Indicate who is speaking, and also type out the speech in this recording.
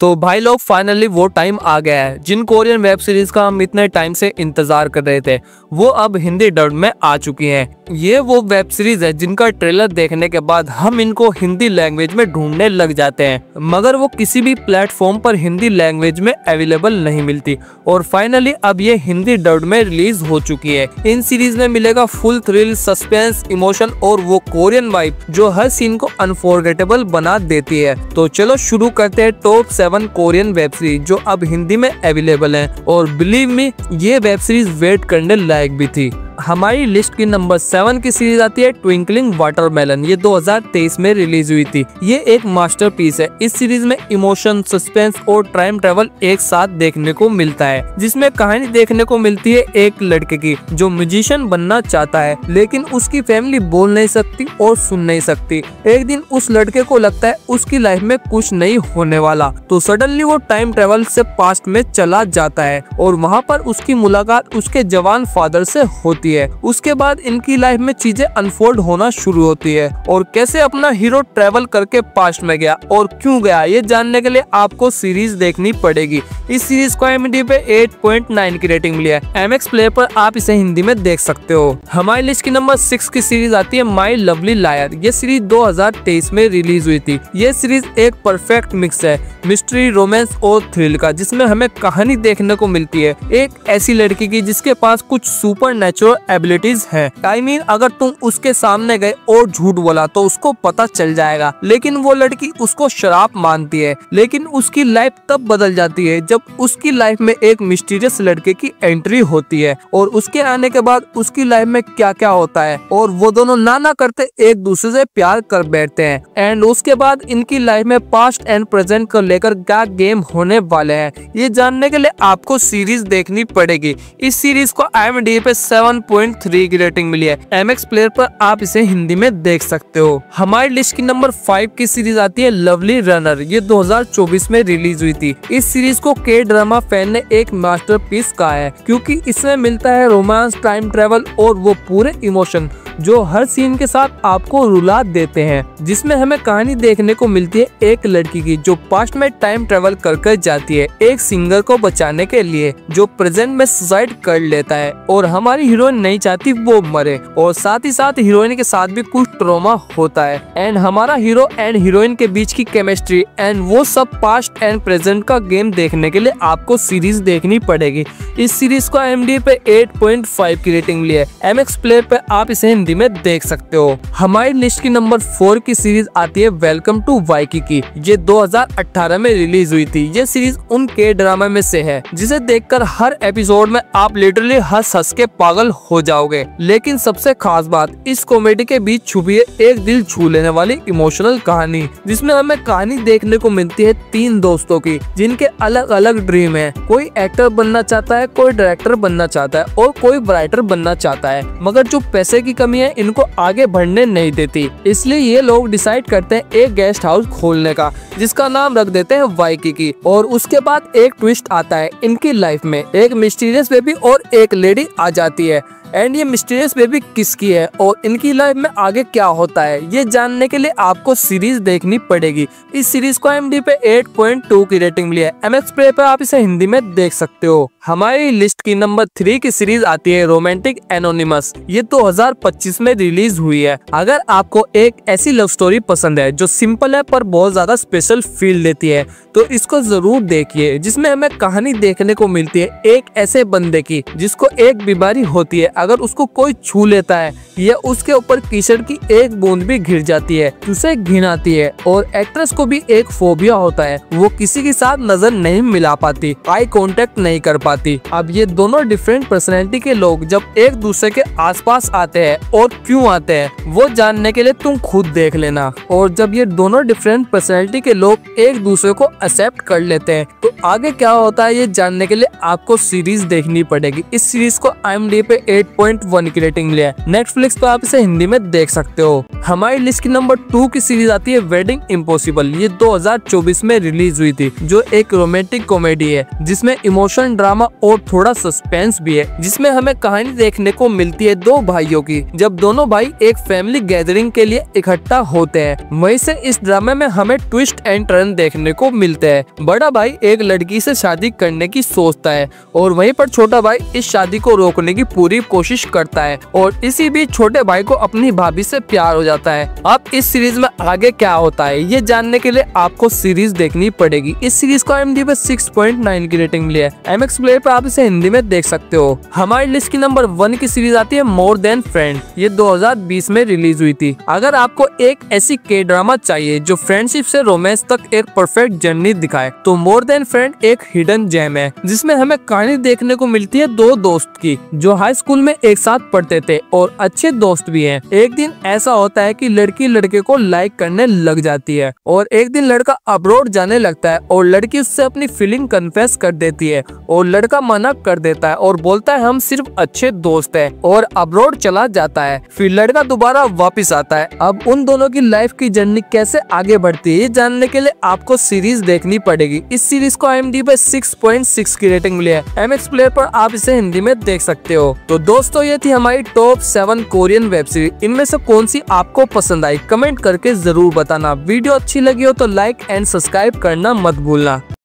Speaker 1: तो भाई लोग फाइनली वो टाइम आ गया है जिन कोरियन वेब सीरीज का हम इतने टाइम से इंतजार कर रहे थे, वो अब हिंदी डब में आ चुकी हैं। ये वो वेब सीरीज है जिनका ट्रेलर देखने के बाद हम इनको हिंदी लैंग्वेज में ढूंढने लग जाते हैं, मगर वो किसी भी प्लेटफॉर्म पर हिंदी लैंग्वेज में अवेलेबल नहीं मिलती। और फाइनली अब ये हिंदी डब में रिलीज हो चुकी है। इन सीरीज में मिलेगा फुल थ्रिल, सस्पेंस, इमोशन और वो कोरियन वाइब जो हर सीन को अनफॉरगेटेबल बना देती है। तो चलो शुरू करते हैं टॉप 7 कोरियन वेब सीरीज जो अब हिंदी में अवेलेबल है। और बिलीव मी, ये वेब सीरीज वेट करने लायक भी थी। हमारी लिस्ट की नंबर 7 की सीरीज आती है ट्विंकलिंग वाटरमेलन। ये 2023 में रिलीज हुई थी। ये एक मास्टरपीस है। इस सीरीज में इमोशन, सस्पेंस और टाइम ट्रेवल एक साथ देखने को मिलता है, जिसमें कहानी देखने को मिलती है एक लड़के की जो म्यूजिशियन बनना चाहता है, लेकिन उसकी फैमिली बोल नहीं सकती और सुन नहीं सकती। एक दिन उस लड़के को लगता है उसकी लाइफ में कुछ नहीं होने वाला, तो सडनली वो टाइम ट्रेवल से पास्ट में चला जाता है और वहाँ पर उसकी मुलाकात उसके जवान फादर से होती है। उसके बाद इनकी लाइफ में चीजें अनफोल्ड होना शुरू होती है और कैसे अपना हीरो ट्रेवल करके पास्ट में गया और क्यों गया, ये जानने के लिए आपको सीरीज देखनी पड़ेगी। इस सीरीज को IMDb पे 8.9 की रेटिंग मिली है। MX प्लेयर पर आप इसे हिंदी में देख सकते हो। हमारी लिस्ट की नंबर 6 की सीरीज आती है माई लवली लायर। ये सीरीज 2023 में रिलीज हुई थी। ये सीरीज एक परफेक्ट मिक्स है मिस्ट्री, रोमांस और थ्रिल का, जिसमें हमें कहानी देखने को मिलती है एक ऐसी लड़की की जिसके पास कुछ सुपर नेचुरल एबिलिटीज है। I mean, अगर तुम उसके सामने गए और झूठ बोला तो उसको पता चल जाएगा, लेकिन वो लड़की उसको शराब मानती है। लेकिन उसकी लाइफ तब बदल जाती है जब उसकी लाइफ में एक मिस्टीरियस लड़के की एंट्री होती है और उसके आने के बाद उसकी लाइफ में क्या क्या होता है और वो दोनों ना करते एक दूसरे से प्यार कर बैठते हैं। एंड उसके बाद इनकी लाइफ में पास्ट एंड प्रेजेंट को लेकर क्या गेम होने वाले हैं, ये जानने के लिए आपको सीरीज देखनी पड़ेगी। इस सीरीज को IMDb पे 7.3 की रेटिंग मिली है। MX प्लेयर पर आप इसे हिंदी में देख सकते हो। हमारी लिस्ट की नंबर 5 की सीरीज आती है लवली रनर। ये 2024 में रिलीज हुई थी। इस सीरीज को के ड्रामा फैन ने एक मास्टरपीस कहा है, क्योंकि इसमें मिलता है रोमांस, टाइम ट्रेवल और वो पूरे इमोशन जो हर सीन के साथ आपको रुला देते हैं। जिसमें हमें कहानी देखने को मिलती है एक लड़की की जो पास्ट में टाइम ट्रेवल कर जाती है एक सिंगर को बचाने के लिए, जो प्रेजेंट में सुसाइड कर लेता है और हमारी हीरोइन नहीं चाहती वो मरे, और साथ ही साथ हीरोइन के साथ भी कुछ ट्रॉमा होता है। एंड हमारा हीरो एंड हीरोइन के बीच की केमिस्ट्री एंड वो सब पास्ट एंड प्रेजेंट का गेम देखने के लिए आपको सीरीज देखनी पड़ेगी। इस सीरीज को IMDb पे 8.5 की रेटिंग मिली है। MX प्लेयर पे आप इसे हिंदी में देख सकते हो। हमारी लिस्ट की नंबर 4 की सीरीज आती है वेलकम टू वाइकिकी। ये 2018 में रिलीज हुई थी। ये सीरीज उन के ड्रामा में से है जिसे देखकर हर एपिसोड में आप लिटरली हंस के पागल हो जाओगे। लेकिन सबसे खास बात, इस कॉमेडी के बीच छुपी है एक दिल छू लेने वाली इमोशनल कहानी, जिसमें हमें कहानी देखने को मिलती है 3 दोस्तों की जिनके अलग अलग ड्रीम है। कोई एक्टर बनना चाहता है, कोई डायरेक्टर बनना चाहता है और कोई राइटर बनना चाहता है, मगर जो पैसे की कमी है इनको आगे बढ़ने नहीं देती। इसलिए ये लोग डिसाइड करते हैं एक गेस्ट हाउस खोलने का, जिसका नाम रख देते हैं वाइकिकी। और उसके बाद एक ट्विस्ट आता है इनकी लाइफ में। एक मिस्टीरियस बेबी और एक लेडी आ जाती है। एंड ये मिस्टीरियस बेबी किसकी है और इनकी लाइफ में आगे क्या होता है, ये जानने के लिए आपको सीरीज देखनी पड़ेगी। इस सीरीज को IMDb पे 8.2 की रेटिंग मिली है। MX प्लेयर पे आप इसे हिंदी में देख सकते हो। हमारी लिस्ट की नंबर 3 की सीरीज आती है रोमांटिक एनोनिमस। ये 2025 में रिलीज हुई है। अगर आपको एक ऐसी लव स्टोरी पसंद है जो सिंपल है पर बहुत ज्यादा स्पेशल फील देती है, तो इसको जरूर देखिए। जिसमें हमें कहानी देखने को मिलती है एक ऐसे बंदे की जिसको एक बीमारी होती है, अगर उसको कोई छू लेता है या उसके ऊपर कीचड़ की एक बूंद भी गिर जाती है उसे घिन आती है। और एक्ट्रेस को भी एक फोबिया होता है, वो किसी के साथ नजर नहीं मिला पाती, आई कांटेक्ट नहीं कर पाती। अब ये दोनों डिफरेंट पर्सनैलिटी के लोग जब एक दूसरे के आसपास आते हैं और क्यों आते हैं वो जानने के लिए तुम खुद देख लेना। और जब ये दोनों डिफरेंट पर्सनैलिटी के लोग एक दूसरे को एक्सेप्ट कर लेते हैं तो आगे क्या होता है ये जानने के लिए आपको सीरीज देखनी पड़ेगी। इस सीरीज को IMDb पे 8.1 की रेटिंग मिली है। नेटफ्लिक्स पे आप इसे हिंदी में देख सकते हो। हमारी लिस्ट की नंबर 2 की सीरीज आती है वेडिंग इम्पॉसिबल। ये 2024 में रिलीज हुई थी, जो एक रोमांटिक कॉमेडी है जिसमें इमोशन, ड्रामा और थोड़ा सस्पेंस भी है, जिसमें हमें कहानी देखने को मिलती है दो भाइयों की, जब दोनों भाई एक फैमिली गैदरिंग के लिए इकट्ठा होते हैं। वहीं से इस ड्रामे में हमें ट्विस्ट एंड टर्न देखने को मिलते हैं। बड़ा भाई एक लड़की से शादी करने की सोचता है और वहीं पर छोटा भाई इस शादी को रोकने की पूरी कोशिश करता है और इसी बीच छोटे भाई को अपनी भाभी से प्यार हो जाता है। अब इस सीरीज में आगे क्या होता है ये जानने के लिए आपको सीरीज देखनी पड़ेगी। इस सीरीज को IMDb पे 6.9 की रेटिंग मिली है। MX प्लेयर पर आप इसे हिंदी में देख सकते हो। हमारी लिस्ट की नंबर 1 की सीरीज आती है मोर देन फ्रेंड। ये 2020 में रिलीज हुई थी। अगर आपको एक ऐसी के ड्रामा चाहिए जो फ्रेंडशिप से रोमांस तक एक परफेक्ट जर्नी दिखाए, तो मोर देन फ्रेंड एक हिडन जेम है, जिसमें हमें कहानी देखने को मिलती है दो दोस्त की जो हाई स्कूल में एक साथ पढ़ते थे और अच्छे दोस्त भी हैं। एक दिन ऐसा होता है कि लड़की लड़के को लाइक करने लग जाती है और एक दिन लड़का अब्रॉड जाने लगता है और लड़की उससे अपनी फीलिंग कन्फेस कर देती है और लड़का मना कर देता है और बोलता है हम सिर्फ अच्छे दोस्त हैं और अब्रॉड चला जाता है। फिर लड़का दोबारा वापस आता है। अब उन दोनों की लाइफ की जर्नी कैसे आगे बढ़ती है ये जानने के लिए आपको सीरीज देखनी पड़ेगी। इस सीरीज को IMDb पे 6.6 की रेटिंग मिली है। MX प्लेयर पर आप इसे हिंदी में देख सकते हो। तो दोस्तों ये थी हमारी टॉप 7 कोरियन वेब सीरीज। इनमें से कौन सी आपको पसंद आई कमेंट करके जरूर बताना। वीडियो अच्छी लगी हो तो लाइक एंड सब्सक्राइब करना मत भूलना।